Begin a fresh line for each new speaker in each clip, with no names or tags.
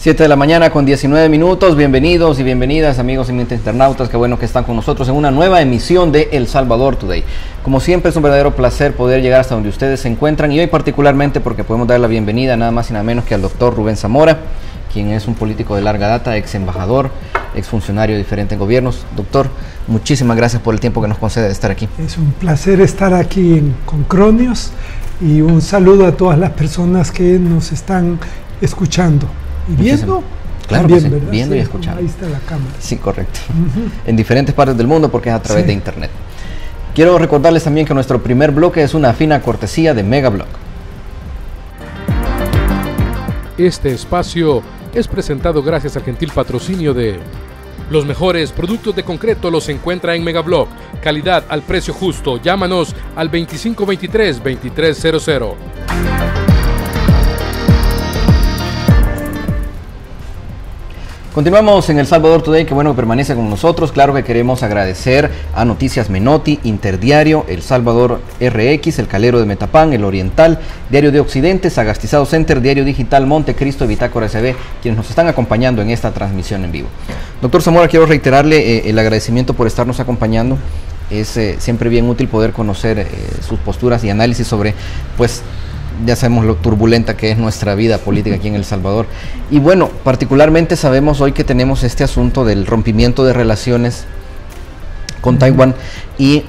7 de la mañana con 19 minutos, bienvenidos y bienvenidas amigos y internautas, qué bueno que están con nosotros en una nueva emisión de El Salvador Today. Como siempre es un verdadero placer poder llegar hasta donde ustedes se encuentran y hoy particularmente porque podemos dar la bienvenida nada más y nada menos que al doctor Rubén Zamora, quien es un político de larga data, ex embajador, ex funcionario de diferentes gobiernos. Doctor, muchísimas gracias por el tiempo que nos concede de estar aquí.
Es un placer estar aquí con Cronios y un saludo a todas las personas que nos están escuchando. Y viendo,
claro,
también,
sí,
¿verdad?
viendo
sí,
y escuchando.
Ahí está la cámara.
Sí, correcto. En diferentes partes del mundo porque es a través de internet. Quiero recordarles también que nuestro primer bloque es una fina cortesía de Megablog.
Este espacio es presentado gracias al gentil patrocinio de... Los mejores productos de concreto los encuentra en Megablog. Calidad al precio justo. Llámanos al 2523-2300.
Continuamos en El Salvador Today, que bueno que permanece con nosotros. Claro que queremos agradecer a Noticias Menotti, Interdiario, El Salvador RX, El Calero de Metapán, El Oriental, Diario de Occidente, Sagastizado Center, Diario Digital, Montecristo y Bitácora SB, quienes nos están acompañando en esta transmisión en vivo. Doctor Zamora, quiero reiterarle el agradecimiento por estarnos acompañando. Es siempre bien útil poder conocer sus posturas y análisis sobre, pues, ya sabemos lo turbulenta que es nuestra vida política aquí en El Salvador. Y bueno, particularmente sabemos hoy que tenemos este asunto del rompimiento de relaciones con Taiwán. Y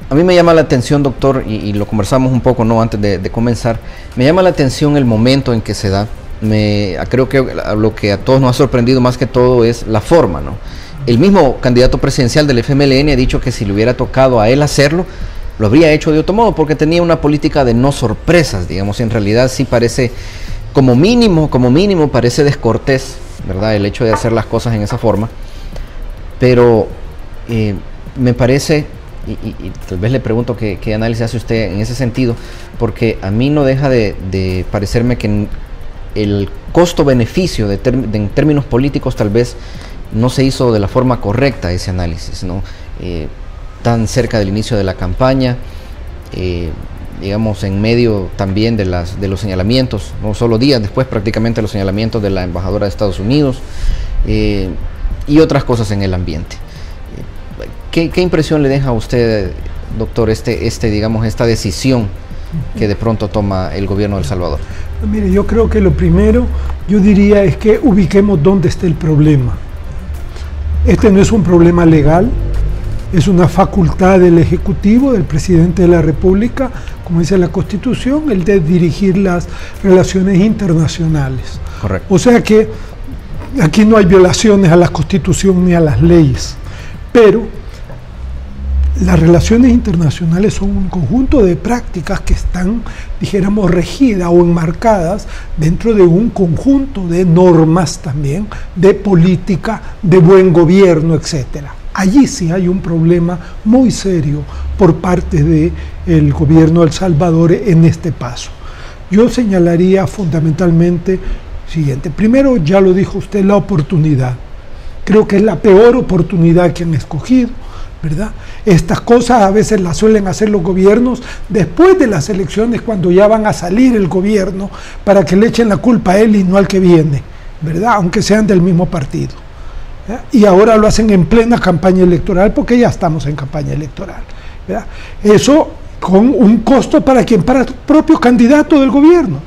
a mí me llama la atención, doctor, y lo conversamos un poco antes de comenzar, me llama la atención el momento en que se da. Creo que lo que a todos nos ha sorprendido más que todo es la forma, ¿no? El mismo candidato presidencial del FMLN ha dicho que si le hubiera tocado a él hacerlo, lo habría hecho de otro modo, porque tenía una política de no sorpresas, digamos. En realidad sí parece, como mínimo parece descortés, ¿verdad?, el hecho de hacer las cosas en esa forma. Pero me parece, y tal vez le pregunto qué análisis hace usted en ese sentido, porque a mí no deja de parecerme que el costo-beneficio en términos políticos tal vez no se hizo de la forma correcta ese análisis, ¿no? Tan cerca del inicio de la campaña, digamos en medio también de los señalamientos, no solo días después prácticamente los señalamientos de la embajadora de Estados Unidos y otras cosas en el ambiente. ¿Qué impresión le deja a usted, doctor, digamos, esta decisión que de pronto toma el gobierno de El Salvador?
Mire, yo creo que lo primero, yo diría, es que ubiquemos dónde está el problema. Este no es un problema legal. Es una facultad del Ejecutivo, del Presidente de la República, como dice la Constitución, el de dirigir las relaciones internacionales.
Correcto.
O sea que aquí no hay violaciones a la Constitución ni a las leyes, pero las relaciones internacionales son un conjunto de prácticas que están, dijéramos, regidas o enmarcadas dentro de un conjunto de normas también, de política, de buen gobierno, etcétera. Allí sí hay un problema muy serio por parte del gobierno de El Salvador en este paso. Yo señalaría fundamentalmente siguiente. Primero, ya lo dijo usted, la oportunidad. Creo que es la peor oportunidad que han escogido, ¿verdad? Estas cosas a veces las suelen hacer los gobiernos después de las elecciones, cuando ya van a salir el gobierno, para que le echen la culpa a él y no al que viene, ¿verdad? Aunque sean del mismo partido. Y ahora lo hacen en plena campaña electoral, porque ya estamos en campaña electoral, ¿verdad? Eso con un costo para quien, para el propio candidato del gobierno,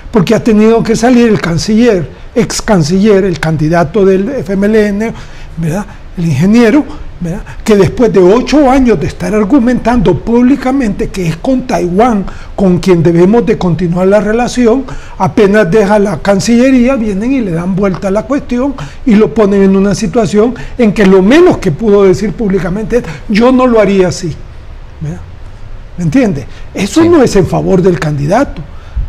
porque ha tenido que salir el canciller, ex canciller, el candidato del FMLN, ¿verdad?, el ingeniero, ¿verdad?, que después de 8 años de estar argumentando públicamente que es con Taiwán con quien debemos de continuar la relación, apenas deja la Cancillería, vienen y le dan vuelta a la cuestión y lo ponen en una situación en que lo menos que pudo decir públicamente es: yo no lo haría así, ¿verdad? ¿Me entiende? Eso sí. No es en favor del candidato.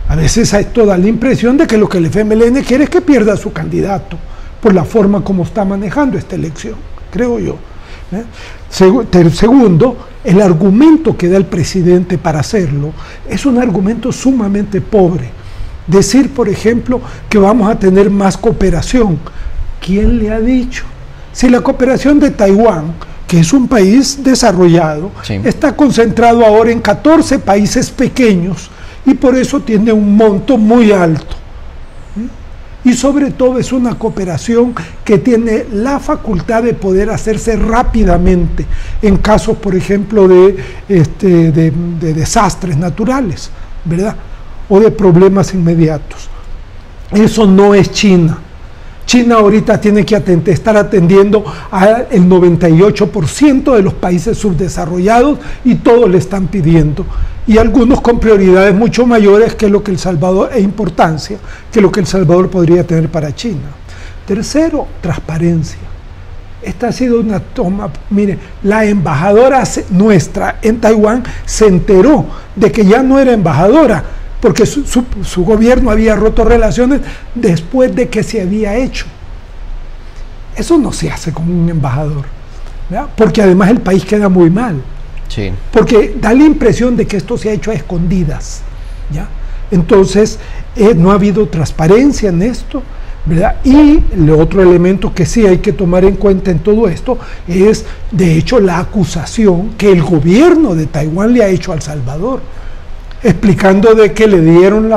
A veces esto da la impresión de que lo que el FMLN quiere es que pierda a su candidato por la forma como está manejando esta elección, creo yo. Segundo, el argumento que da el presidente para hacerlo es un argumento sumamente pobre. Decir, por ejemplo, que vamos a tener más cooperación. ¿Quién le ha dicho? Si la cooperación de Taiwán, que es un país desarrollado, sí, está concentrado ahora en 14 países pequeños y por eso tiene un monto muy alto. y sobre todo es una cooperación que tiene la facultad de poder hacerse rápidamente en casos, por ejemplo, de desastres naturales, ¿verdad? O de problemas inmediatos. Eso no es China. China ahorita tiene que estar atendiendo al 98% de los países subdesarrollados y todos le están pidiendo. Y algunos con prioridades mucho mayores que lo que El Salvador, e importancia, que lo que El Salvador podría tener para China. Tercero, transparencia. Esta ha sido una toma, mire, la embajadora nuestra en Taiwán se enteró de que ya no era embajadora, porque su gobierno había roto relaciones después de que se había hecho. Eso no se hace con un embajador, ¿verdad? Porque además el país queda muy mal.
Sí.
Porque da la impresión de que esto se ha hecho a escondidas, ¿ya? Entonces, no ha habido transparencia en esto, ¿verdad? Y el otro elemento que sí hay que tomar en cuenta en todo esto es, de hecho, la acusación que el gobierno de Taiwán le ha hecho a El Salvador, explicando de que le dieron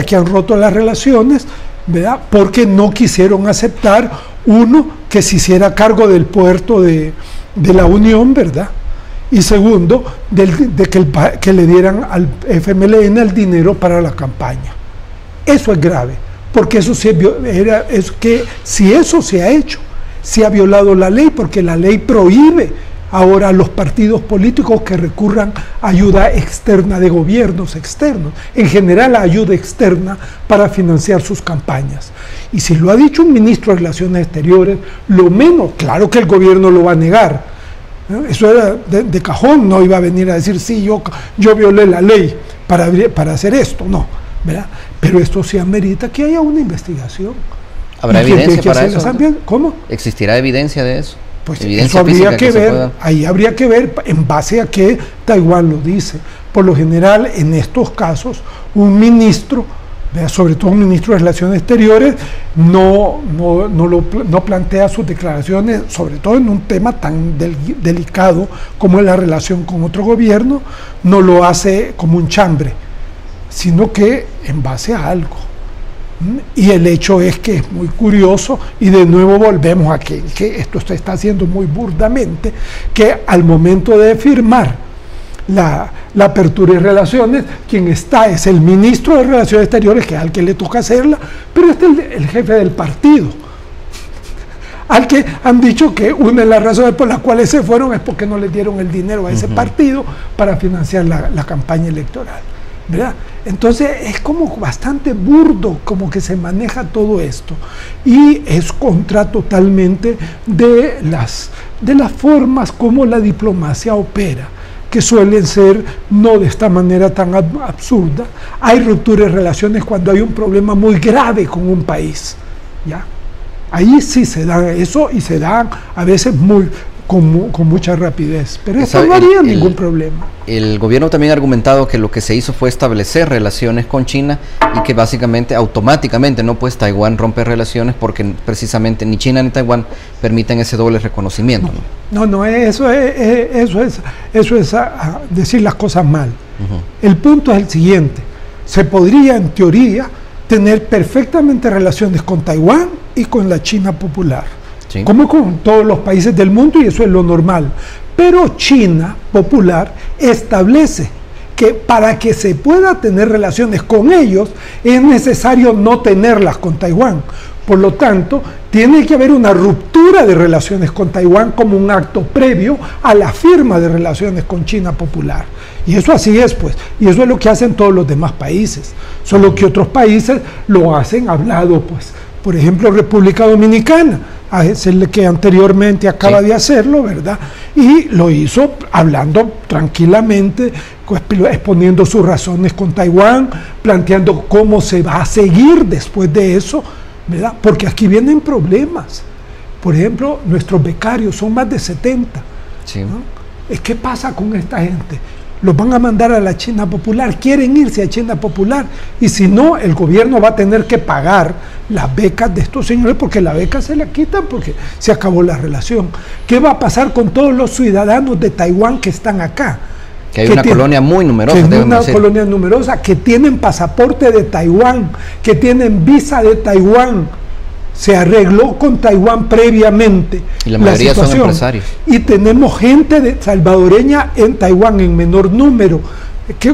que han roto las relaciones, ¿verdad? Porque no quisieron aceptar, uno, que se hiciera cargo del puerto de la Unión, ¿verdad? Y segundo, que le dieran al FMLN el dinero para la campaña. Eso es grave, porque eso si eso se ha hecho, se ha violado la ley, porque la ley prohíbe ahora a los partidos políticos que recurran a ayuda externa de gobiernos externos, en general a ayuda externa para financiar sus campañas. Y si lo ha dicho un ministro de Relaciones Exteriores, lo menos, claro que el gobierno lo va a negar, eso era de cajón, no iba a venir a decir, sí, yo violé la ley para hacer esto, no, ¿verdad? Pero esto sí amerita que haya una investigación.
¿Habrá evidencia para eso?
También. ¿Cómo?
¿Existirá evidencia de eso?
Pues eso habría que ver, ahí habría que ver en base a qué Taiwán lo dice. Por lo general, en estos casos, un ministro, sobre todo un ministro de Relaciones Exteriores, no plantea sus declaraciones, sobre todo en un tema tan delicado como es la relación con otro gobierno, no lo hace como un chambre, sino que en base a algo. Y el hecho es que es muy curioso, y de nuevo volvemos a que esto se está haciendo muy burdamente, que al momento de firmar la apertura de relaciones, quien está es el ministro de Relaciones Exteriores, que es al que le toca hacerla, pero este es el jefe del partido, al que han dicho que una de las razones por las cuales se fueron es porque no le dieron el dinero a ese partido para financiar la campaña electoral, ¿verdad? Entonces es como bastante burdo como que se maneja todo esto, y es contra totalmente de las formas como la diplomacia opera, que suelen ser no de esta manera tan absurda. Hay ruptura de relaciones cuando hay un problema muy grave con un país, ¿ya? Ahí sí se da eso, y se da a veces con mucha rapidez, pero eso no haría ningún problema.
El gobierno también ha argumentado que lo que se hizo fue establecer relaciones con China, y que básicamente, automáticamente, no, pues Taiwán rompe relaciones porque precisamente ni China ni Taiwán permiten ese doble reconocimiento.
No, eso es decir las cosas mal. El punto es el siguiente: se podría, en teoría, tener perfectamente relaciones con Taiwán y con la China popular, sí, como con todos los países del mundo, y eso es lo normal. Pero China popular establece que para que se pueda tener relaciones con ellos es necesario no tenerlas con Taiwán. Por lo tanto, tiene que haber una ruptura de relaciones con Taiwán como un acto previo a la firma de relaciones con China popular. Y eso así es, pues, y eso es lo que hacen todos los demás países, solo que otros países lo hacen hablado, pues, por ejemplo, República Dominicana, es el que anteriormente acaba de hacerlo, ¿verdad? Y lo hizo hablando tranquilamente, exponiendo sus razones con Taiwán, planteando cómo se va a seguir después de eso, ¿verdad? Porque aquí vienen problemas. Por ejemplo, nuestros becarios son más de 70.
Sí.
¿No? ¿Qué pasa con esta gente? Los van a mandar a la China popular, quieren irse a China popular, y si no, el gobierno va a tener que pagar las becas de estos señores, porque la beca se la quitan porque se acabó la relación. ¿Qué va a pasar con todos los ciudadanos de Taiwán que están acá?
Que hay una colonia muy numerosa.
Que es una colonia numerosa, que tienen pasaporte de Taiwán, que tienen visa de Taiwán. Se arregló con Taiwán previamente.
Y la mayoría son empresarios.
Y tenemos gente salvadoreña en Taiwán en menor número.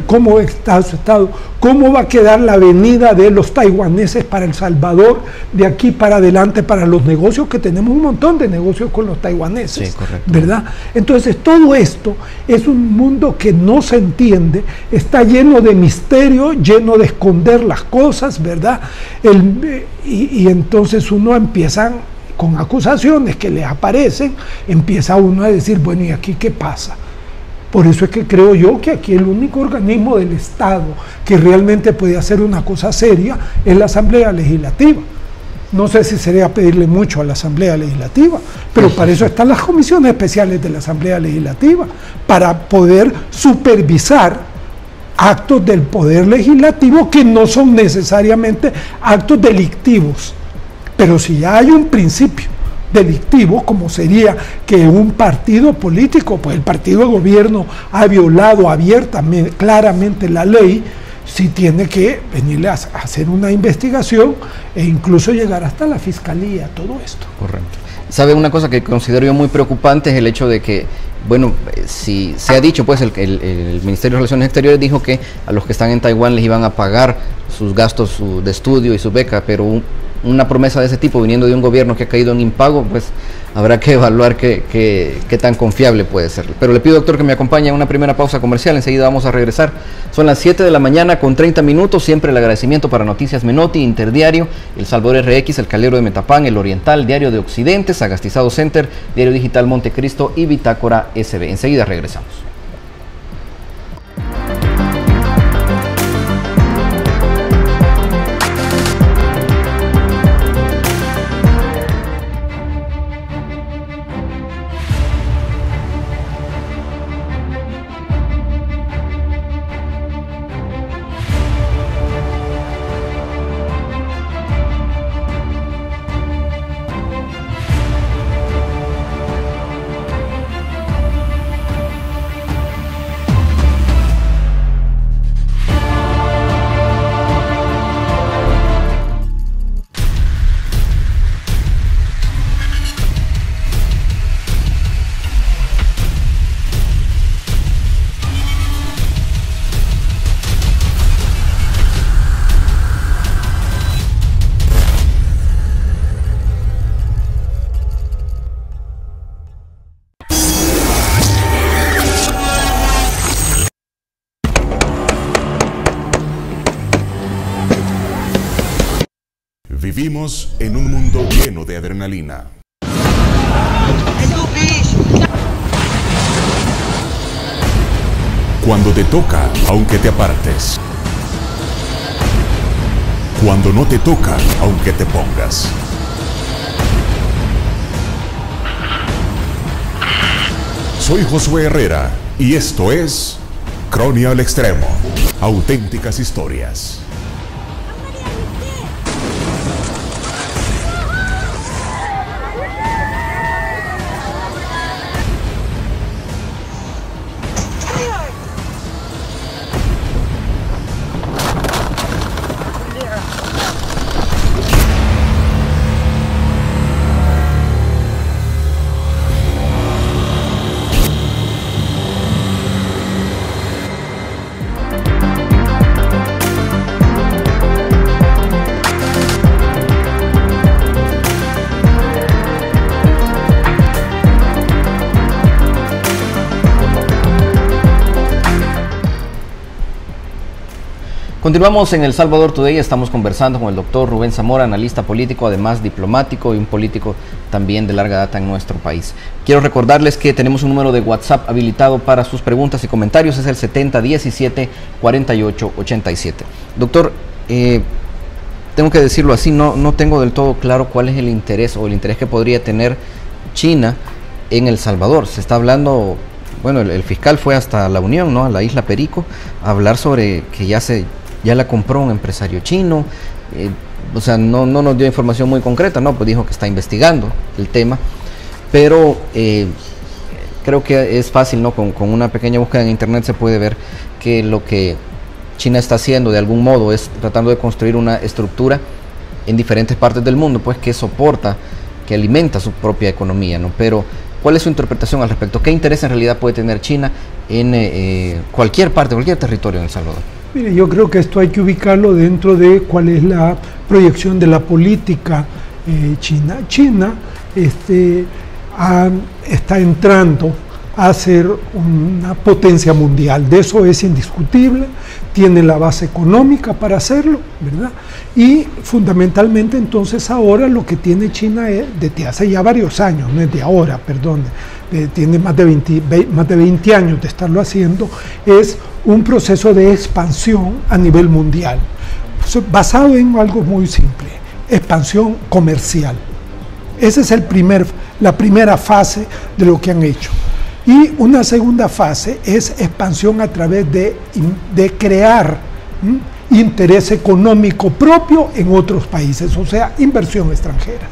¿Cómo está su estado? ¿Cómo va a quedar la venida de los taiwaneses para El Salvador de aquí para adelante para los negocios? Que tenemos un montón de negocios con los taiwaneses,
sí, correcto,
¿verdad? Entonces todo esto es un mundo que no se entiende, está lleno de misterio, lleno de esconder las cosas, ¿verdad? Y entonces uno empieza con acusaciones que le aparecen, empieza uno a decir, bueno, ¿y aquí qué pasa? Por eso es que creo yo que aquí el único organismo del Estado que realmente puede hacer una cosa seria es la Asamblea Legislativa. No sé si sería pedirle mucho a la Asamblea Legislativa, pero para eso están las comisiones especiales de la Asamblea Legislativa, para poder supervisar actos del Poder Legislativo que no son necesariamente actos delictivos. Pero si ya hay un principio delictivo, como sería que un partido político, pues el partido de gobierno ha violado abiertamente, claramente la ley, sí tiene que venirle a hacer una investigación e incluso llegar hasta la fiscalía, todo esto.
Correcto. ¿Sabe una cosa que considero yo muy preocupante? Es el hecho de que, bueno, si se ha dicho, pues el Ministerio de Relaciones Exteriores dijo que a los que están en Taiwán les iban a pagar sus gastos de estudio y su beca, pero una promesa de ese tipo viniendo de un gobierno que ha caído en impago, pues habrá que evaluar qué tan confiable puede ser. Pero le pido, doctor, que me acompañe a una primera pausa comercial, enseguida vamos a regresar. Son las 7 de la mañana con 30 minutos, siempre el agradecimiento para Noticias Menotti, Interdiario, El Salvador RX, El Calero de Metapán, El Oriental, Diario de Occidente, Sagastizado Center, Diario Digital Montecristo y Bitácora SB. Enseguida regresamos.
Vivimos en un mundo lleno de adrenalina. Cuando te toca, aunque te apartes. Cuando no te toca, aunque te pongas. Soy Josué Herrera y esto es Cronia al Extremo. Auténticas historias.
Continuamos en El Salvador Today, estamos conversando con el doctor Rubén Zamora, analista político, además diplomático y un político también de larga data en nuestro país. Quiero recordarles que tenemos un número de WhatsApp habilitado para sus preguntas y comentarios, es el 7017-4887. Doctor, tengo que decirlo así, no tengo del todo claro cuál es el interés o el interés que podría tener China en El Salvador. Se está hablando, bueno, el fiscal fue hasta La Unión, ¿no?, a la isla Perico, a hablar sobre que ya la compró un empresario chino, o sea, no nos dio información muy concreta, ¿no? Pues dijo que está investigando el tema, pero creo que es fácil, ¿no? Con una pequeña búsqueda en internet se puede ver que lo que China está haciendo de algún modo es tratando de construir una estructura en diferentes partes del mundo, pues que soporta, que alimenta su propia economía, ¿no? Pero ¿cuál es su interpretación al respecto? ¿Qué interés en realidad puede tener China en cualquier parte, cualquier territorio en El Salvador?
Mire, yo creo que esto hay que ubicarlo dentro de cuál es la proyección de la política china. China está entrando a ser una potencia mundial, de eso es indiscutible, tiene la base económica para hacerlo, ¿verdad? Y fundamentalmente entonces ahora lo que tiene China es, desde hace ya varios años, no es de ahora, perdón, tiene más de 20 años de estarlo haciendo, es un proceso de expansión a nivel mundial, basado en algo muy simple, expansión comercial. Esa es la primera fase de lo que han hecho. Y una segunda fase es expansión a través de crear interés económico propio en otros países, o sea, inversión extranjera.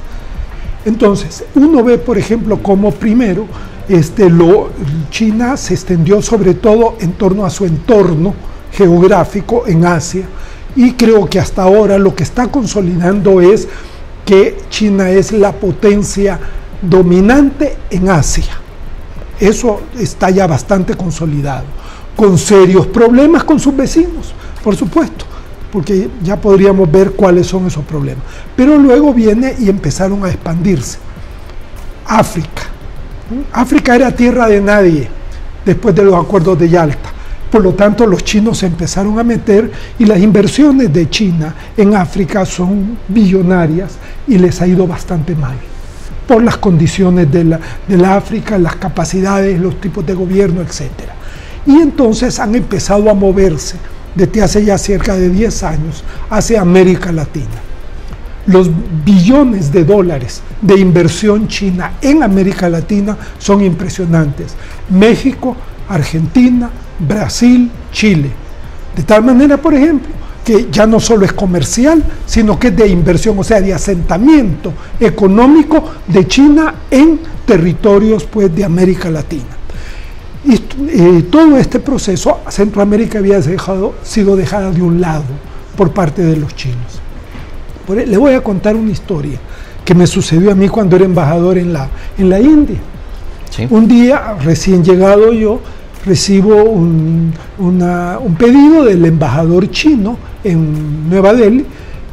Entonces, uno ve, por ejemplo, cómo primero China se extendió sobre todo en torno a su entorno geográfico en Asia, y creo que hasta ahora lo que está consolidando es que China es la potencia dominante en Asia. Eso está ya bastante consolidado, con serios problemas con sus vecinos, por supuesto, porque ya podríamos ver cuáles son esos problemas. Pero luego viene y empezaron a expandirse. África. África era tierra de nadie después de los acuerdos de Yalta. Por lo tanto, los chinos se empezaron a meter y las inversiones de China en África son billonarias y les ha ido bastante mal, por las condiciones de la África, las capacidades, los tipos de gobierno, etc. Y entonces han empezado a moverse desde hace ya cerca de 10 años hacia América Latina. Los billones de dólares de inversión china en América Latina son impresionantes. México, Argentina, Brasil, Chile. De tal manera, por ejemplo, que ya no solo es comercial, sino que es de inversión, o sea, de asentamiento económico de China en territorios, pues, de América Latina. Y todo este proceso, Centroamérica había sido dejada de un lado por parte de los chinos. Le voy a contar una historia que me sucedió a mí cuando era embajador en la India.
Sí.
Un día, recién llegado yo, recibo un pedido del embajador chino en Nueva Delhi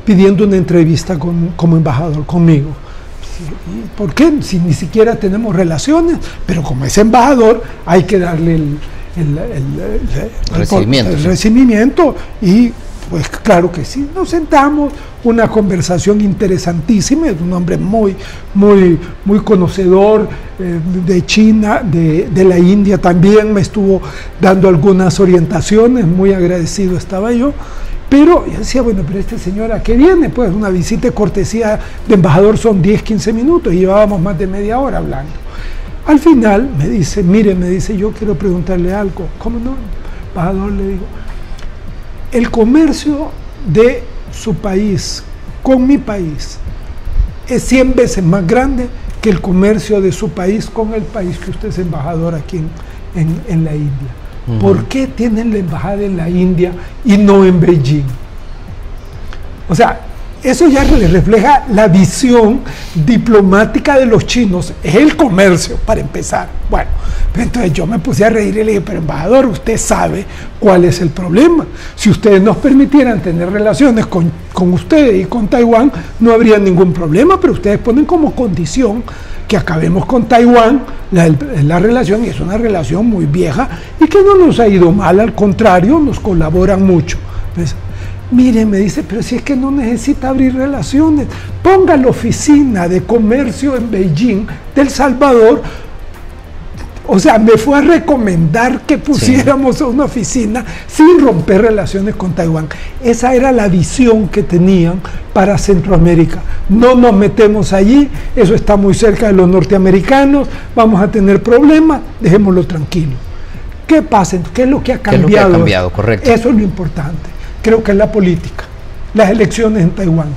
pidiendo una entrevista como embajador conmigo. ¿Por qué? Si ni siquiera tenemos relaciones, pero como es embajador hay que darle el recibimiento y pues claro que sí. Nos sentamos, una conversación interesantísima, es un hombre muy conocedor de China, de la India también, me estuvo dando algunas orientaciones, muy agradecido estaba yo, pero yo decía, bueno, pero este señor ¿a qué viene? Pues una visita de cortesía de embajador son 10-15 minutos y llevábamos más de media hora hablando. Al final me dice, mire, yo quiero preguntarle algo. ¿Cómo no? Embajador, le digo, el comercio de su país con mi país es 100 veces más grande que el comercio de su país con el país que usted es embajador aquí en la India. Uh-huh. ¿Por qué tienen la embajada en la India y no en Beijing? O sea, eso ya le refleja la visión diplomática de los chinos, es el comercio para empezar. Bueno, entonces yo me puse a reír y le dije, pero embajador, usted sabe cuál es el problema. Si ustedes nos permitieran tener relaciones con ustedes y con Taiwán, no habría ningún problema, pero ustedes ponen como condición que acabemos con Taiwán la relación, y es una relación muy vieja y que no nos ha ido mal, al contrario, nos colaboran mucho. Entonces, mire, me dice, pero si es que no necesita abrir relaciones, ponga la oficina de comercio en Beijing del Salvador. O sea, me fue a recomendar que pusiéramos una oficina sin romper relaciones con Taiwán. Esa era la visión que tenían para Centroamérica. No nos metemos allí, eso está muy cerca de los norteamericanos, vamos a tener problemas, dejémoslo tranquilo. ¿Qué pasa? ¿Qué es lo que ha cambiado?
¿Qué es lo que ha cambiado? Correcto.
Eso es lo importante. Creo que es la política, las elecciones en Taiwán.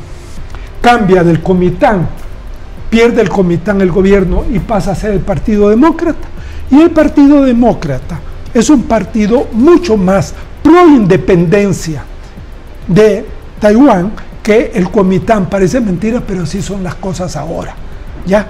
Cambia del Comitán, pierde el Comitán el gobierno y pasa a ser el Partido Demócrata. Y el Partido Demócrata es un partido mucho más pro independencia de Taiwán que el Kuomintang. Parece mentira, pero así son las cosas ahora, ¿ya?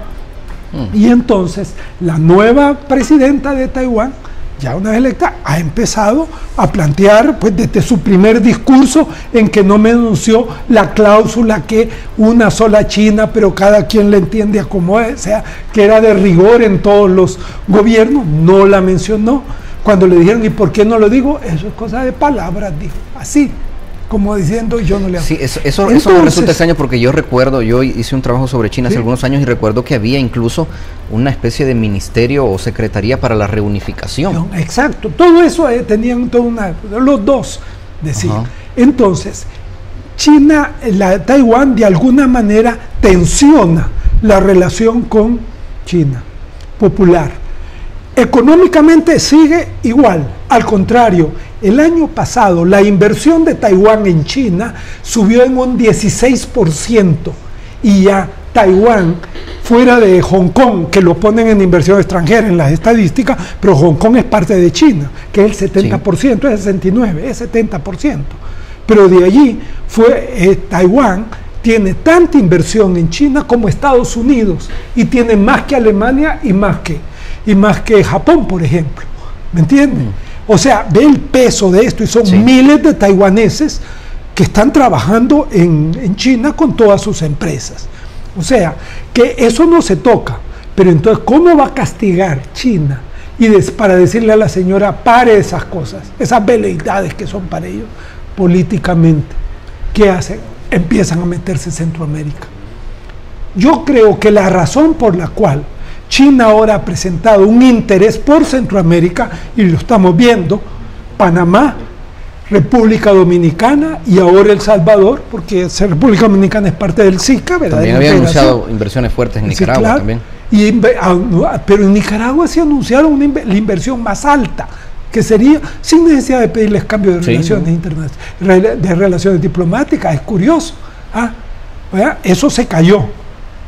Y entonces la nueva presidenta de Taiwán, ya una vez electa, ha empezado a plantear, pues desde su primer discurso, en que no mencionó la cláusula que una sola China, pero cada quien la entiende a como es, o sea, que era de rigor en todos los gobiernos, no la mencionó. Cuando le dijeron, ¿y por qué no lo digo? Eso es cosa de palabras, dijo, así, como diciendo, yo no le hago.
Sí, eso me resulta extraño, porque yo recuerdo, yo hice un trabajo sobre China hace algunos años y recuerdo que había incluso una especie de ministerio o secretaría para la reunificación.
Exacto, todo eso tenían los dos, decían. Entonces, Taiwán de alguna manera tensiona la relación con China popular. Económicamente sigue igual, al contrario, el año pasado la inversión de Taiwán en China subió en un 16%, y ya Taiwán, fuera de Hong Kong, que lo ponen en inversión extranjera en las estadísticas, pero Hong Kong es parte de China, que es el 70%, es el 69%, es 70%, pero de allí Taiwán tiene tanta inversión en China como Estados Unidos, y tiene más que Alemania y más que Japón, por ejemplo, ¿me entienden? O sea, ve el peso de esto, y son miles de taiwaneses que están trabajando en China con todas sus empresas. O sea, que eso no se toca. Pero entonces, ¿cómo va a castigar China? Y para decirle a la señora, pare esas cosas, esas veleidades que son para ellos políticamente. ¿Qué hacen? Empiezan a meterse en Centroamérica. Yo creo que la razón por la cual China ahora ha presentado un interés por Centroamérica, y lo estamos viendo, Panamá, República Dominicana y ahora El Salvador, porque República Dominicana es parte del SICA, ¿verdad?
También había anunciado inversiones fuertes en Nicaragua, claro, también.
Pero en Nicaragua se anunciaron la inversión más alta, que sería sin necesidad de pedirles cambio de relaciones internacionales, de relaciones diplomáticas. Es curioso, eso se cayó,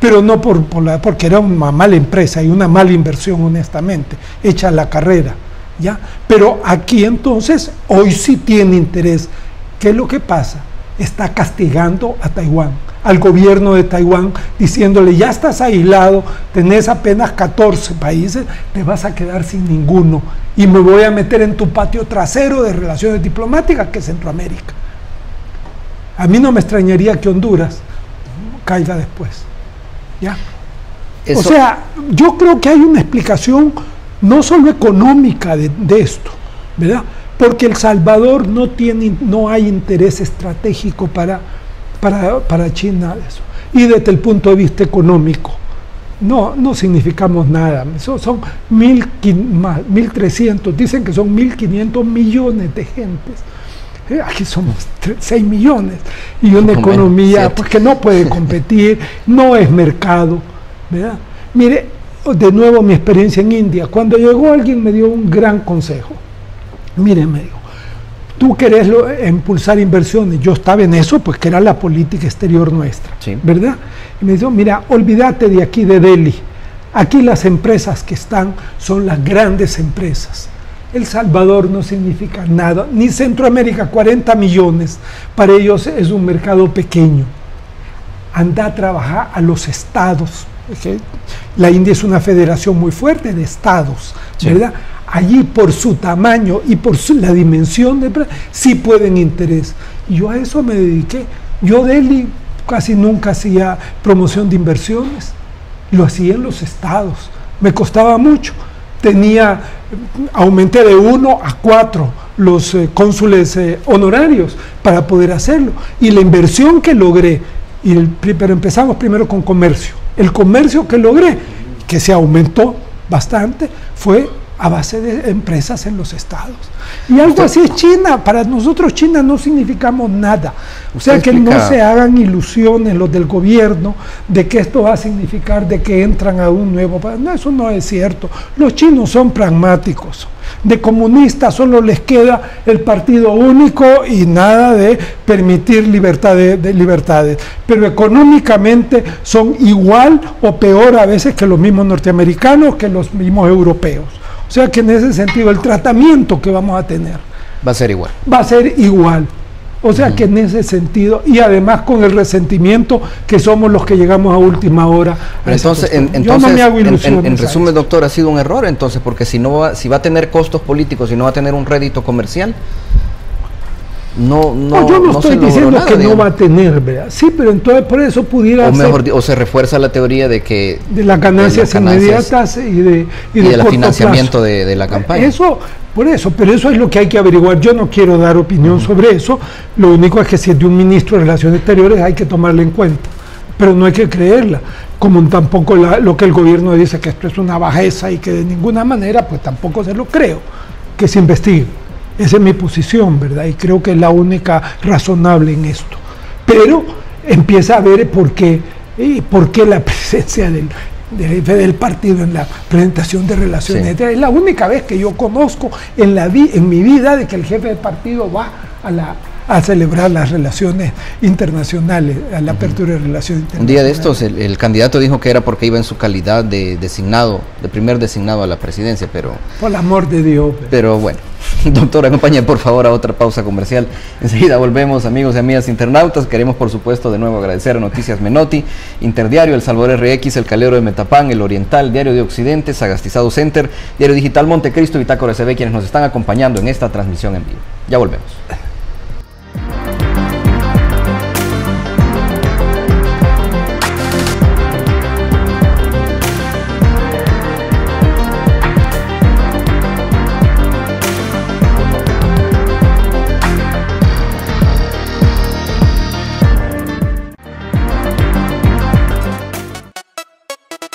pero no porque era una mala empresa y una mala inversión, honestamente, hecha la carrera, ¿ya? Pero aquí entonces, hoy sí tiene interés. ¿Qué es lo que pasa? Está castigando a Taiwán, al gobierno de Taiwán, diciéndole, ya estás aislado, tenés apenas 14 países, te vas a quedar sin ninguno, y me voy a meter en tu patio trasero de relaciones diplomáticas, que es Centroamérica. A mí no me extrañaría que Honduras caiga después. ¿Ya? O sea, yo creo que hay una explicación no solo económica de esto, ¿verdad? Porque El Salvador no hay interés estratégico para China eso. Y desde el punto de vista económico, no significamos nada. Son 1.300, dicen que son 1.500 millones de gentes. Aquí somos 6 millones, y una economía pues, que no puede competir, no es mercado, ¿verdad? Mire, de nuevo mi experiencia en India. Cuando llegó alguien me dio un gran consejo. Mire, me dijo, tú querés impulsar inversiones. Yo estaba en eso, pues que era la política exterior nuestra, ¿verdad? Y me dijo, mira, olvídate de aquí de Delhi. Aquí las empresas que están son las grandes empresas. El Salvador no significa nada, ni Centroamérica, 40 millones, para ellos es un mercado pequeño. Anda a trabajar a los estados. La India es una federación muy fuerte de estados, ¿verdad? Allí por su tamaño y por la dimensión sí pueden interés. Y yo a eso me dediqué. Yo Delhi casi nunca hacía promoción de inversiones, lo hacía en los estados, me costaba mucho. Aumenté de 1 a 4 los cónsules honorarios para poder hacerlo, y la inversión que logré, pero empezamos primero con comercio. El comercio que logré, que se aumentó bastante, fue a base de empresas en los estados. Y algo así es China. Para nosotros China no significamos nada. O sea, que no se hagan ilusiones los del gobierno de que esto va a significar de que entran a un nuevo país. No, eso no es cierto. Los chinos son pragmáticos. De comunistas solo les queda el partido único y nada de permitir libertades. Pero económicamente son igual o peor a veces que los mismos norteamericanos, que los mismos europeos. O sea que en ese sentido el tratamiento que vamos a tener
va a ser igual.
Va a ser igual. O sea que en ese sentido, y además con el resentimiento que somos los que llegamos a última hora.
Pero entonces,
yo no me hago ilusiones.
En resumen, doctor, ha sido un error entonces, porque si va a tener costos políticos y no va a tener un rédito comercial, yo
no estoy diciendo nada, que digamos. No va a tener, ¿verdad? Sí, pero entonces por eso pudiera
o se refuerza la teoría de que
de las ganancias inmediatas y
del financiamiento de la campaña.
Pero eso es lo que hay que averiguar. Yo no quiero dar opinión sobre eso. Lo único es que si es de un ministro de Relaciones Exteriores hay que tomarla en cuenta, pero no hay que creerla, como tampoco lo que el gobierno dice, que esto es una bajeza y que de ninguna manera, pues tampoco se lo creo, que se investigue. Esa es mi posición, ¿verdad? Y creo que es la única razonable en esto. Pero empieza a ver por qué la presencia del jefe del partido en la presentación de relaciones. Sí. Es la única vez que yo conozco en mi vida de que el jefe del partido va a celebrar las relaciones internacionales, a la apertura de relaciones internacionales.
Un día de estos el candidato dijo que era porque iba en su calidad de primer designado a la presidencia, pero...
Por el amor de Dios.
Pero bueno, doctor, acompáñame por favor a otra pausa comercial. Enseguida volvemos, amigos y amigas internautas. Queremos por supuesto de nuevo agradecer a Noticias Menotti, Interdiario, El Salvador RX, El Calero de Metapán, El Oriental, Diario de Occidente, Sagastizado Center, Diario Digital Montecristo y Bitácora SB, quienes nos están acompañando en esta transmisión en vivo. Ya volvemos.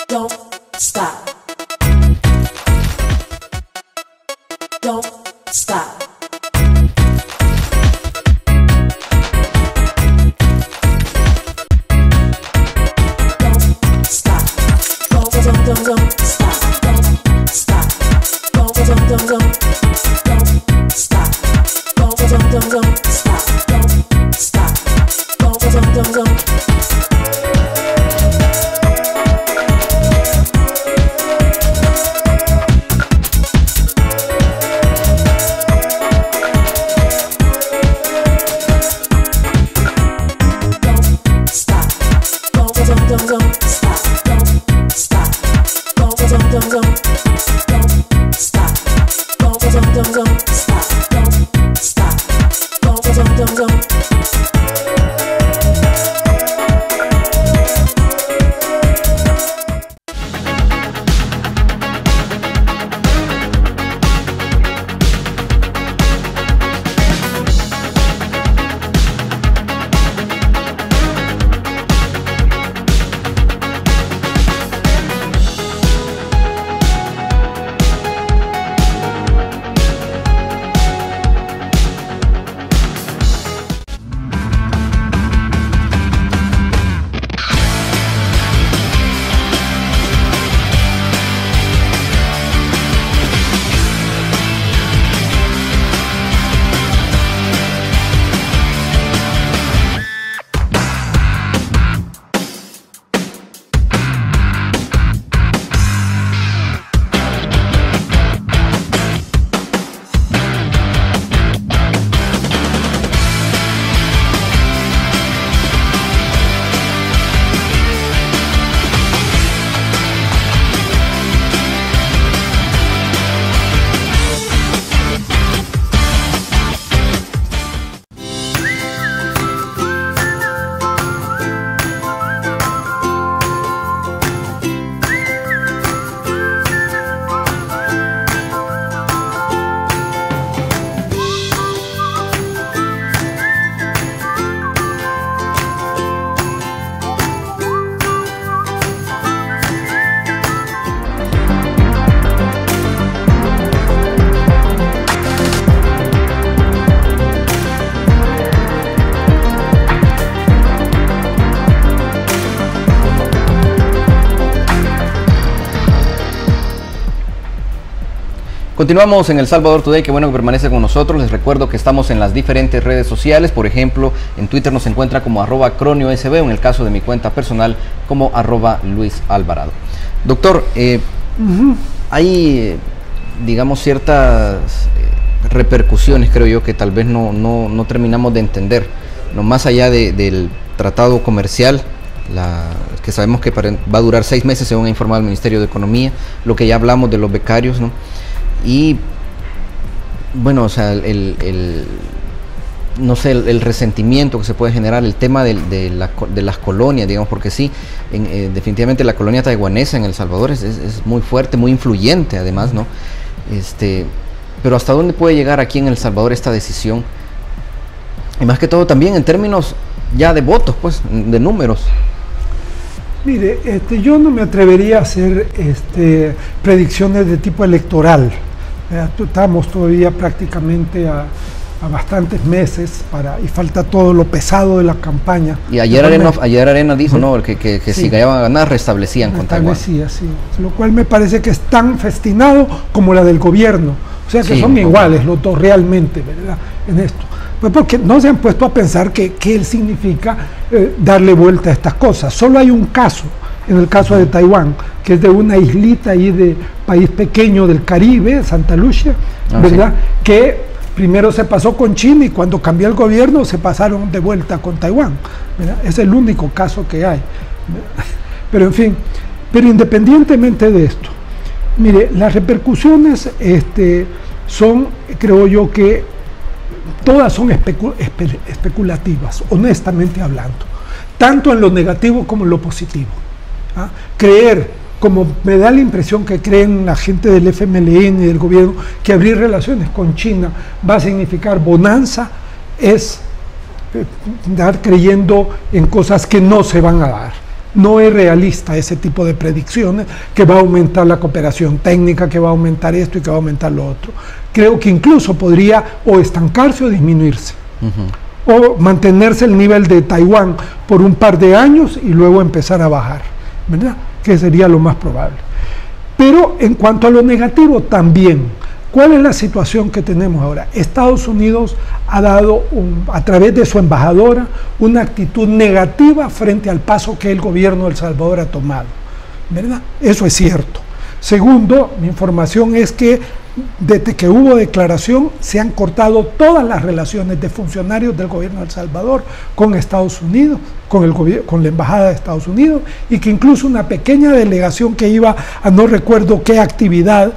Don't stop. Don't stop. Don't stop. Don't stop. Don't stop. Don't stop. Don't stop.
Continuamos en El Salvador Today, que bueno que permanece con nosotros. Les recuerdo que estamos en las diferentes redes sociales. Por ejemplo, en Twitter nos encuentra como @CronioSB, o en el caso de mi cuenta personal como @LuisAlvarado. Doctor, hay digamos, ciertas repercusiones, creo yo, que tal vez no terminamos de entender, no más allá del tratado comercial, que sabemos que va a durar 6 meses, según ha informado el Ministerio de Economía, lo que ya hablamos de los becarios, ¿no? Y bueno, o sea, no sé, el resentimiento que se puede generar, el tema de las colonias, digamos, porque sí, definitivamente la colonia taiwanesa en El Salvador es muy fuerte, muy influyente además, ¿no? Pero ¿hasta dónde puede llegar aquí en El Salvador esta decisión? Y más que todo también en términos ya de votos, pues, de números.
Mire, yo no me atrevería a hacer predicciones de tipo electoral. Estamos todavía prácticamente a bastantes meses y falta todo lo pesado de la campaña.
Y ayer Arena dijo, ¿no? que sí, si llegaban a ganar restablecían con Taiwán.
Sí, lo cual me parece que es tan festinado como la del gobierno. O sea que sí, son iguales los dos realmente, ¿verdad? En esto. Pues porque no se han puesto a pensar qué significa darle vuelta a estas cosas. Solo hay un caso, en el caso de Taiwán, que es de una islita ahí de país pequeño del Caribe, Santa Lucia, ¿verdad? Sí. Que primero se pasó con China y cuando cambió el gobierno se pasaron de vuelta con Taiwán, ¿verdad? Es el único caso que hay. Pero en fin, pero independientemente de esto, mire, las repercusiones son, creo yo que todas son especulativas, honestamente hablando, tanto en lo negativo como en lo positivo. Creer, como me da la impresión que creen la gente del FMLN y del gobierno, que abrir relaciones con China va a significar bonanza, es dar creyendo en cosas que no se van a dar. No es realista ese tipo de predicciones, que va a aumentar la cooperación técnica, que va a aumentar esto y que va a aumentar lo otro. Creo que incluso podría o estancarse o disminuirse, o mantenerse el nivel de Taiwán por un par de años y luego empezar a bajar, ¿verdad? Que sería lo más probable. Pero en cuanto a lo negativo también, ¿cuál es la situación que tenemos ahora? Estados Unidos ha dado, a través de su embajadora, una actitud negativa frente al paso que el gobierno de El Salvador ha tomado, ¿verdad? Eso es cierto. Segundo, mi información es que desde que hubo declaración se han cortado todas las relaciones de funcionarios del gobierno de El Salvador con Estados Unidos, con la embajada de Estados Unidos, y que incluso una pequeña delegación que iba a no recuerdo qué actividad,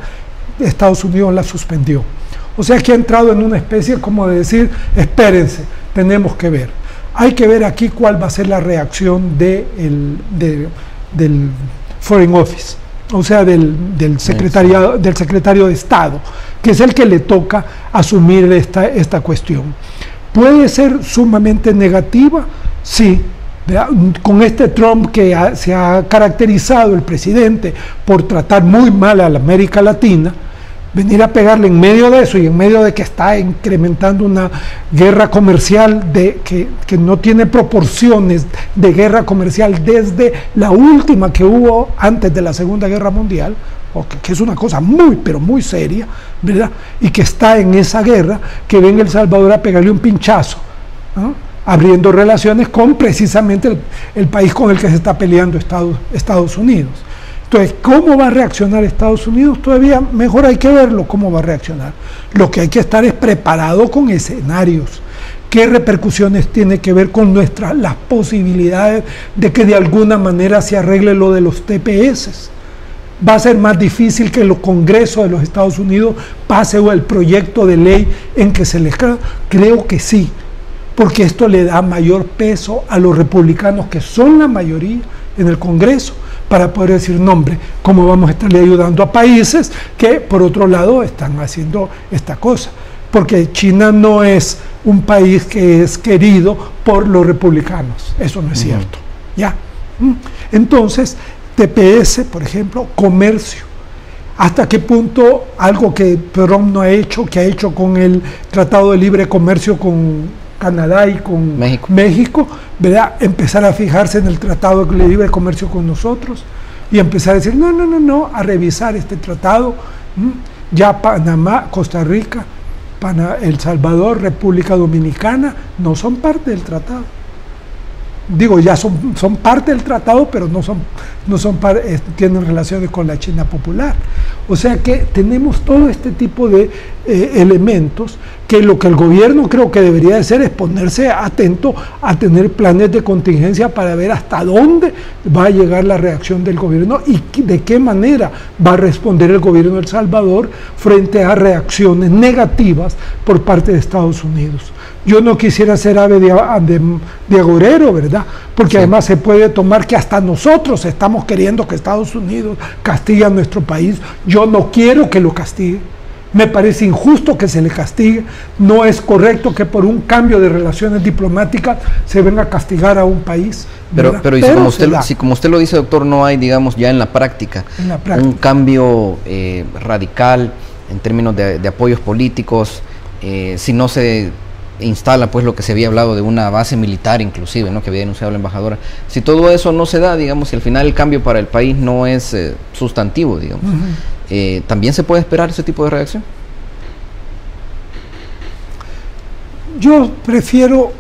Estados Unidos la suspendió. O sea que ha entrado en una especie como de decir, espérense, tenemos que ver. Hay que ver aquí cuál va a ser la reacción del Foreign Office, o sea, del secretario de Estado, que es el que le toca asumir esta cuestión. ¿Puede ser sumamente negativa? Sí. Con este Trump que se ha caracterizado el presidente por tratar muy mal a la América Latina, venir a pegarle en medio de eso y en medio de que está incrementando una guerra comercial que no tiene proporciones de guerra comercial desde la última que hubo antes de la Segunda Guerra Mundial, que es una cosa muy, pero muy seria, ¿verdad? Y que está en esa guerra, que venga El Salvador a pegarle un pinchazo, ¿no? Abriendo relaciones con precisamente el país con el que se está peleando Estados Unidos. Entonces, ¿cómo va a reaccionar Estados Unidos? Todavía mejor hay que verlo cómo va a reaccionar. Lo que hay que estar es preparado con escenarios. ¿Qué repercusiones tiene que ver con las posibilidades de que de alguna manera se arregle lo de los TPS? ¿Va a ser más difícil que el Congreso de los Estados Unidos pase el proyecto de ley en que se les cree? Creo que sí, porque esto le da mayor peso a los republicanos, que son la mayoría en el Congreso, para poder decir, no, hombre, ¿cómo vamos a estarle ayudando a países que, por otro lado, están haciendo esta cosa? Porque China no es un país que es querido por los republicanos, eso no es cierto, ¿ya? Entonces, TPS, por ejemplo, comercio. ¿Hasta qué punto algo que Trump no ha hecho, que ha hecho con el Tratado de Libre Comercio con Canadá y con México, ¿verdad? Empezar a fijarse en el Tratado de Libre Comercio con nosotros y empezar a decir, no, a revisar este tratado. Ya Panamá, Costa Rica, El Salvador, República Dominicana, no son parte del tratado. digo, ya son parte del tratado, pero tienen relaciones con la China popular. O sea que tenemos todo este tipo de elementos que lo que el gobierno creo que debería hacer es ponerse atento a tener planes de contingencia para ver hasta dónde va a llegar la reacción del gobierno y de qué manera va a responder el gobierno de El Salvador frente a reacciones negativas por parte de Estados Unidos. Yo no quisiera ser ave de agorero, ¿verdad? Porque además se puede tomar que hasta nosotros estamos queriendo que Estados Unidos castigue a nuestro país. Yo no quiero que lo castigue. Me parece injusto que se le castigue. No es correcto que por un cambio de relaciones diplomáticas se venga a castigar a un país.
Pero si como usted lo dice, doctor, no hay, digamos, ya en la práctica un cambio radical en términos de apoyos políticos, si no se instala pues lo que se había hablado de una base militar inclusive, ¿no?, que había denunciado la embajadora. Si todo eso no se da, digamos, si al final el cambio para el país no es sustantivo, digamos, ¿también se puede esperar ese tipo de reacción?
Yo prefiero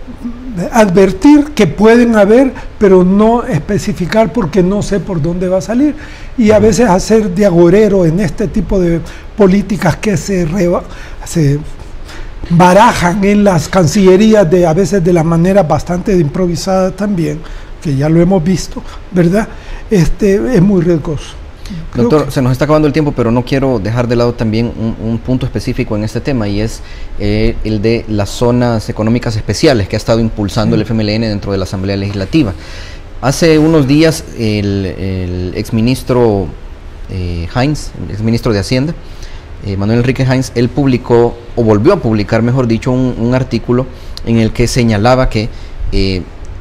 advertir que pueden haber, pero no especificar porque no sé por dónde va a salir. Y a veces hacer de agorero en este tipo de políticas que se barajan en las cancillerías a veces de la manera bastante improvisada también, que ya lo hemos visto, ¿verdad? Es muy riesgoso.
Doctor, se nos está acabando el tiempo, pero no quiero dejar de lado también un punto específico en este tema, y es el de las zonas económicas especiales que ha estado impulsando el FMLN dentro de la Asamblea Legislativa. Hace unos días el exministro Heinz, el exministro de Hacienda, Manuel Enrique Heinz, él publicó, o volvió a publicar, mejor dicho, un artículo en el que señalaba que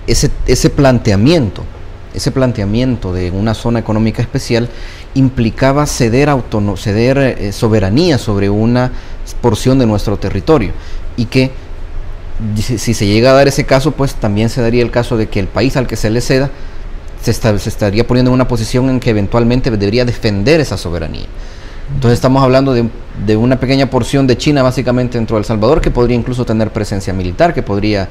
ese planteamiento de una zona económica especial implicaba ceder soberanía sobre una porción de nuestro territorio, y que si se llega a dar ese caso, pues también se daría el caso de que el país al que se le ceda se estaría poniendo en una posición en que eventualmente debería defender esa soberanía. Entonces estamos hablando de una pequeña porción de China básicamente dentro de El Salvador, que podría incluso tener presencia militar, que podría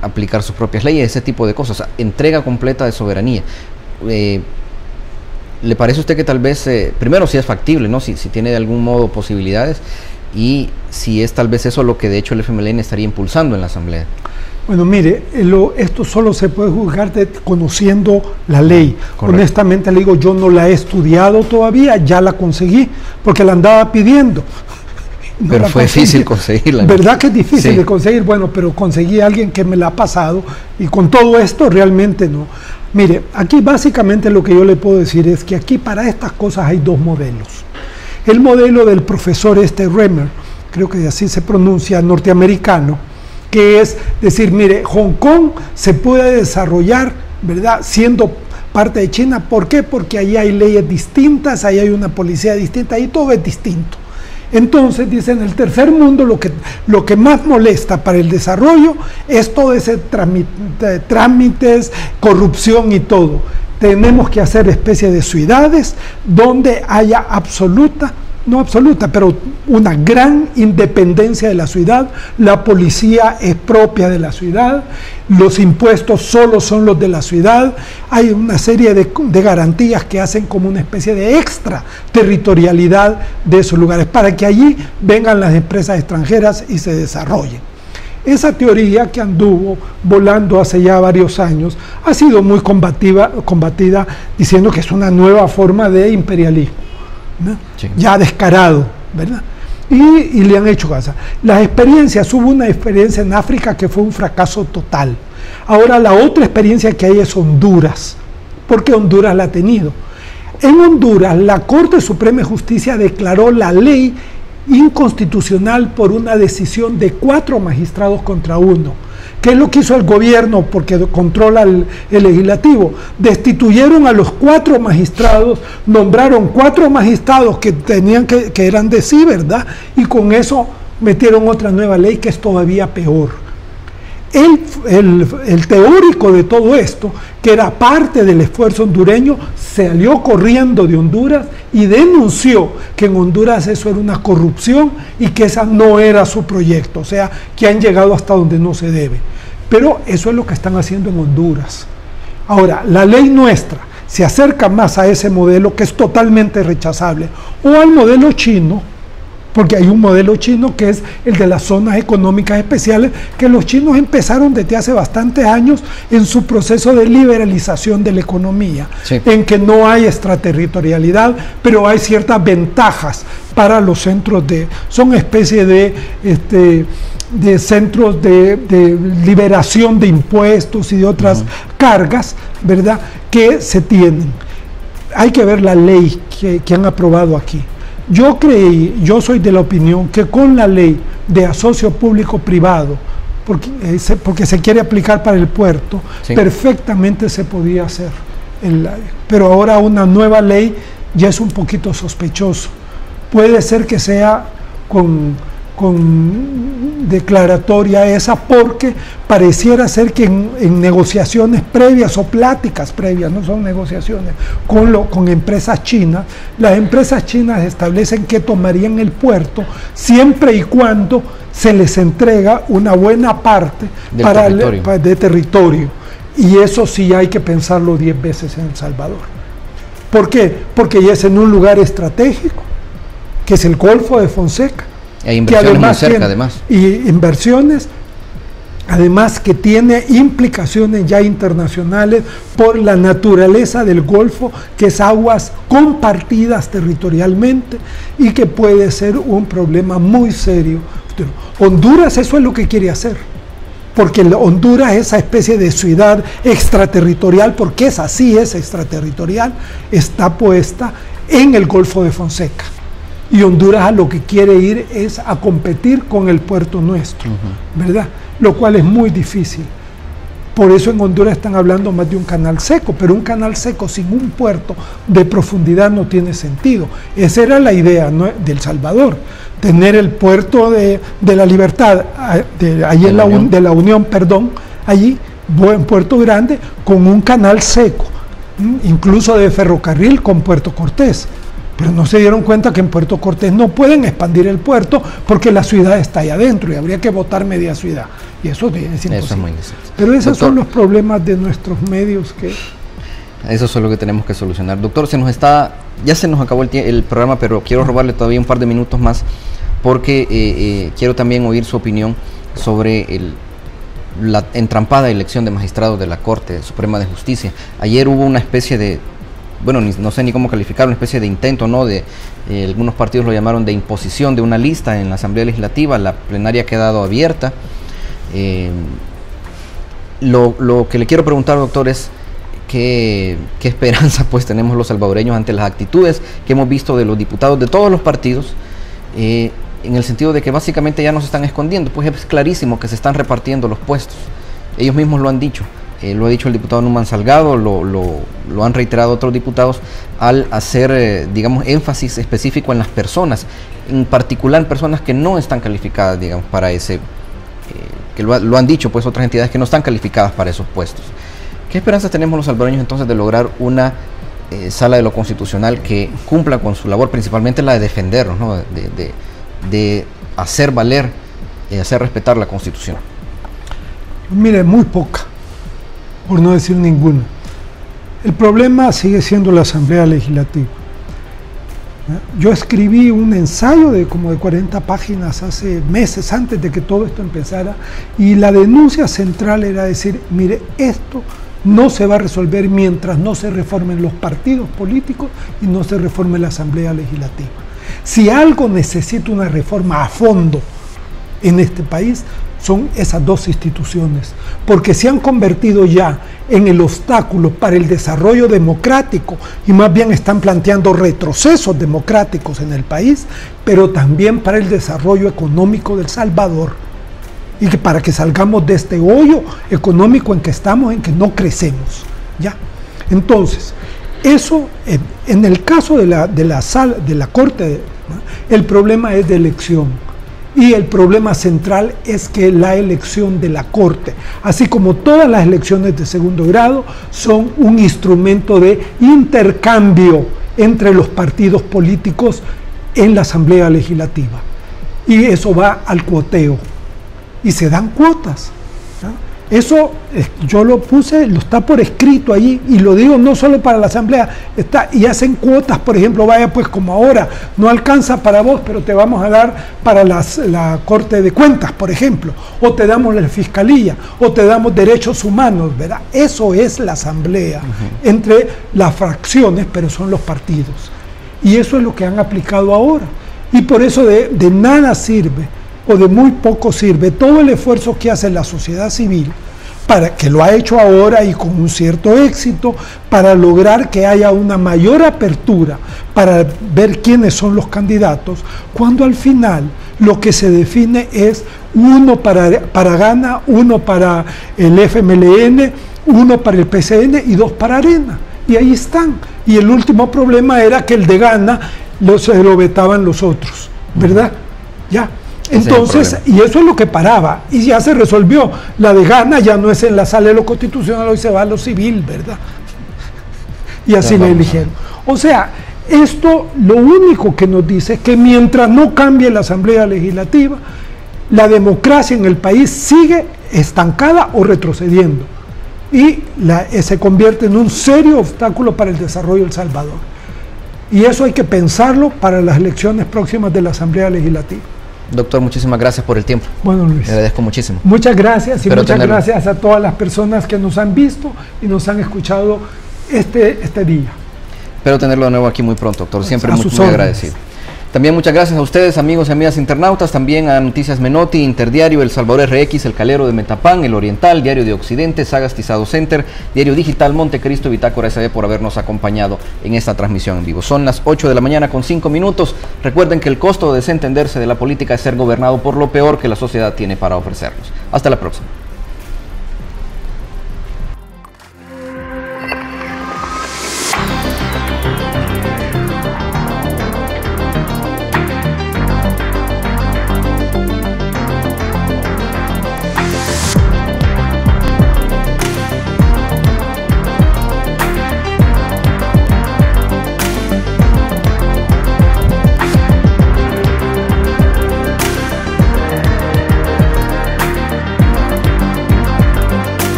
aplicar sus propias leyes, ese tipo de cosas, o sea, entrega completa de soberanía. ¿Le parece a usted que tal vez, primero, si es factible, ¿no?, si tiene de algún modo posibilidades, y si es tal vez eso lo que de hecho el FMLN estaría impulsando en la Asamblea?
Bueno, mire, esto solo se puede juzgar conociendo la ley. Correcto. Honestamente le digo, yo no la he estudiado todavía, ya la conseguí, porque la andaba pidiendo. No,
pero fue difícil conseguirla, ¿no?
¿Verdad que es difícil de conseguir? Bueno, pero conseguí a alguien que me la ha pasado, y con todo esto realmente no. Mire, aquí básicamente lo que yo le puedo decir es que aquí para estas cosas hay dos modelos. El modelo del profesor Remer, creo que así se pronuncia, norteamericano, que es decir, mire, Hong Kong se puede desarrollar, ¿verdad?, siendo parte de China. ¿Por qué? Porque ahí hay leyes distintas, ahí hay una policía distinta, ahí todo es distinto. Entonces, dicen, en el tercer mundo lo que más molesta para el desarrollo es todo ese trámites, corrupción y todo. Tenemos que hacer especie de ciudades donde haya no absoluta, pero una gran independencia de la ciudad. La policía es propia de la ciudad, los impuestos solo son los de la ciudad, hay una serie de garantías que hacen como una especie de extraterritorialidad de esos lugares, para que allí vengan las empresas extranjeras y se desarrollen. Esa teoría, que anduvo volando hace ya varios años, ha sido muy combatida diciendo que es una nueva forma de imperialismo, ¿no? Sí. Ya descarado, ¿verdad? Y le han hecho caso. Las experiencias, hubo una experiencia en África que fue un fracaso total. Ahora la otra experiencia que hay es Honduras, porque Honduras la ha tenido. En Honduras, la Corte Suprema de Justicia declaró la ley inconstitucional por una decisión de 4 magistrados contra 1. ¿Qué es lo que hizo el gobierno? Porque controla el legislativo. Destituyeron a los 4 magistrados, nombraron 4 magistrados que eran de sí, ¿verdad? Y con eso metieron otra nueva ley que es todavía peor. El teórico de todo esto, que era parte del esfuerzo hondureño, salió corriendo de Honduras y denunció que en Honduras eso era una corrupción y que esa no era su proyecto, o sea, que han llegado hasta donde no se debe. Pero eso es lo que están haciendo en Honduras. Ahora, la ley nuestra se acerca más a ese modelo que es totalmente rechazable, o al modelo chino, porque hay un modelo chino que es el de las zonas económicas especiales, que los chinos empezaron desde hace bastantes años en su proceso de liberalización de la economía,
sí,
en que no hay extraterritorialidad, pero hay ciertas ventajas para los centros son especie de centros de liberación de impuestos y de otras cargas, ¿verdad?, que se tienen. Hay que ver la ley que han aprobado aquí. Yo soy de la opinión que con la ley de asocio público-privado, porque se quiere aplicar para el puerto, sí, perfectamente se podía hacer. Pero ahora una nueva ley ya es un poquito sospechoso. Puede ser que sea con declaratoria esa, porque pareciera ser que en negociaciones previas o pláticas previas, no son negociaciones, con empresas chinas, las empresas chinas establecen que tomarían el puerto siempre y cuando se les entrega una buena parte de territorio. Y eso sí hay que pensarlo 10 veces en El Salvador. ¿Por qué? Porque ya es en un lugar estratégico, que es el Golfo de Fonseca.
Hay inversiones muy cerca, además.
Y inversiones, además, que tiene implicaciones ya internacionales por la naturaleza del Golfo, que es aguas compartidas territorialmente y que puede ser un problema muy serio. Honduras eso es lo que quiere hacer, porque Honduras, esa especie de ciudad extraterritorial, porque esa sí es extraterritorial, está puesta en el Golfo de Fonseca. Y Honduras a lo que quiere ir es a competir con el puerto nuestro, ¿verdad? Lo cual es muy difícil. Por eso en Honduras están hablando más de un canal seco, pero un canal seco sin un puerto de profundidad no tiene sentido. Esa era la idea, ¿no?, de El Salvador, tener el puerto de la Libertad, allí de la Unión, allí, buen Puerto Grande, con un canal seco, incluso de ferrocarril con Puerto Cortés. Pero no se dieron cuenta que en Puerto Cortés no pueden expandir el puerto porque la ciudad está ahí adentro y habría que botar media ciudad. Y eso es imposible. Eso es muy difícil. Pero esos son los problemas de nuestros medios que...
Eso es lo que tenemos que solucionar. Doctor, ya se nos acabó el programa, pero quiero robarle todavía un par de minutos más porque quiero también oír su opinión sobre la entrampada elección de magistrados de la Corte Suprema de Justicia. Ayer hubo una especie de... bueno, no sé ni cómo calificar, una especie de intento, ¿no?, algunos partidos lo llamaron de imposición de una lista en la Asamblea Legislativa. La plenaria ha quedado abierta. Lo que le quiero preguntar, doctor, es qué esperanza pues tenemos los salvadoreños ante las actitudes que hemos visto de los diputados de todos los partidos, en el sentido de que básicamente ya no se están escondiendo, pues es clarísimo que se están repartiendo los puestos. Ellos mismos lo han dicho. Lo ha dicho el diputado Numan Salgado, lo han reiterado otros diputados, al hacer, digamos, énfasis específico en las personas, en particular en personas que no están calificadas, digamos, para ese, que lo han dicho pues otras entidades que no están calificadas para esos puestos. ¿Qué esperanzas tenemos los salvadoreños entonces de lograr una sala de lo constitucional que cumpla con su labor, principalmente la de defendernos, ¿no?, de hacer valer, hacer respetar la Constitución?
Mire, muy poca, por no decir ninguna. El problema sigue siendo la Asamblea Legislativa. Yo escribí un ensayo de como de 40 páginas hace meses antes de que todo esto empezara, y la denuncia central era decir, mire, esto no se va a resolver mientras no se reformen los partidos políticos y no se reforme la Asamblea Legislativa. Si algo necesita una reforma a fondo en este país, son esas dos instituciones, porque se han convertido ya en el obstáculo para el desarrollo democrático y más bien están planteando retrocesos democráticos en el país, pero también para el desarrollo económico del Salvador, y que para que salgamos de este hoyo económico en que estamos, en que no crecemos, ¿ya? Entonces, eso, en el caso de la Corte, ¿no?, el problema es de elección. Y el problema central es que la elección de la Corte, así como todas las elecciones de segundo grado, son un instrumento de intercambio entre los partidos políticos en la Asamblea Legislativa. Y eso va al cuoteo. Y se dan cuotas, ¿no? Eso yo lo puse, lo está por escrito allí, y lo digo no solo para la Asamblea, está, y hacen cuotas, por ejemplo, vaya pues como ahora, no alcanza para vos, pero te vamos a dar para la Corte de Cuentas, por ejemplo, o te damos la Fiscalía, o te damos derechos humanos, ¿verdad? Eso es la Asamblea, entre las fracciones, pero son los partidos. Y eso es lo que han aplicado ahora. Y por eso de nada sirve, o de muy poco sirve, todo el esfuerzo que hace la sociedad civil, para que lo ha hecho ahora y con un cierto éxito, para lograr que haya una mayor apertura, para ver quiénes son los candidatos, cuando al final lo que se define es uno para Gana, uno para el FMLN, uno para el PCN y dos para Arena. Y ahí están. Y el último problema era que el de Gana se lo vetaban los otros, ¿verdad? Ya. Entonces, y eso es lo que paraba, y ya se resolvió. La de Gana ya no es en la sala de lo constitucional, hoy se va a lo civil, ¿verdad? Y así le eligieron. O sea, esto lo único que nos dice es que mientras no cambie la Asamblea Legislativa, la democracia en el país sigue estancada o retrocediendo, y se convierte en un serio obstáculo para el desarrollo de El Salvador. Y eso hay que pensarlo para las elecciones próximas de la Asamblea Legislativa.
Doctor, muchísimas gracias por el tiempo.
Bueno, Luis.
Le agradezco muchísimo.
Muchas gracias, y muchas
tenerlo.
gracias a todas las personas que nos han visto y nos han escuchado este día.
Espero tenerlo de nuevo aquí muy pronto, doctor. Siempre
A
muy,
sus
muy
órdenes.
agradecido. También muchas gracias a ustedes, amigos y amigas internautas, también a Noticias Menotti, Interdiario, El Salvador RX, El Calero de Metapán, El Oriental, Diario de Occidente, Sagastizado Center, Diario Digital Montecristo y Bitácora SB por habernos acompañado en esta transmisión en vivo. Son las 8 de la mañana con 5 minutos. Recuerden que el costo de desentenderse de la política es ser gobernado por lo peor que la sociedad tiene para ofrecernos. Hasta la próxima.